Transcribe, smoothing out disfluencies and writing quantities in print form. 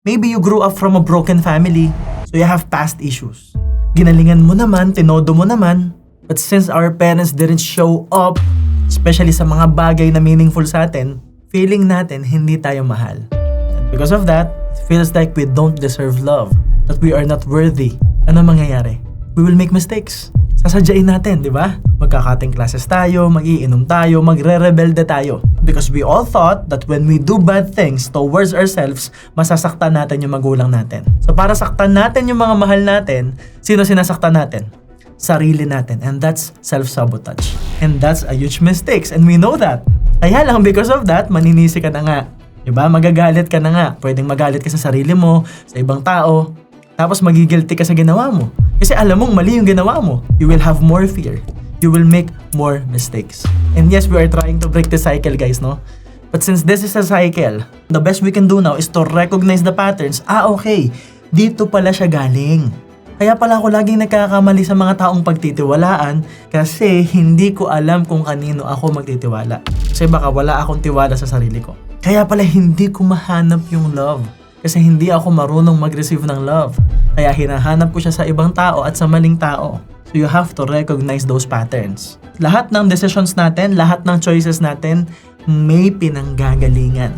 Maybe you grew up from a broken family, so you have past issues. Ginalingan mo naman, tinodo mo naman, but since our parents didn't show up, especially sa mga bagay na meaningful sa atin, feeling natin hindi tayo mahal. And because of that, it feels like we don't deserve love, that we are not worthy. Ano mangyayari? We will make mistakes. Sasadyain natin, di ba? Magkakating classes tayo, mag-iinom tayo, magre-rebelde tayo. Because we all thought that when we do bad things towards ourselves, masasaktan natin yung magulang natin. So para saktan natin yung mga mahal natin, sino sinasaktan natin? Sarili natin. And that's self-sabotage. And that's a huge mistake. And we know that. Kaya lang because of that, maninisi ka na nga. Diba? Magagalit ka na nga. Pwedeng magalit ka sa sarili mo, sa ibang tao. Tapos magigilty ka sa ginawa mo. Kasi alam mong mali yung ginawa mo. You will have more fear. You will make more mistakes. And yes, we are trying to break the cycle, guys, no? But since this is a cycle, the best we can do now is to recognize the patterns. Okay, dito pala siya galing. Kaya pala ako laging nagkakamali sa mga taong pagtitiwalaan kasi hindi ko alam kung kanino ako magtitiwala. Kasi baka wala akong tiwala sa sarili ko. Kaya pala hindi ko mahanap yung love. Kasi hindi ako marunong mag-receive ng love. Kaya hinahanap ko siya sa ibang tao at sa maling tao. So you have to recognize those patterns. Lahat ng decisions natin, lahat ng choices natin, may pinanggagalingan.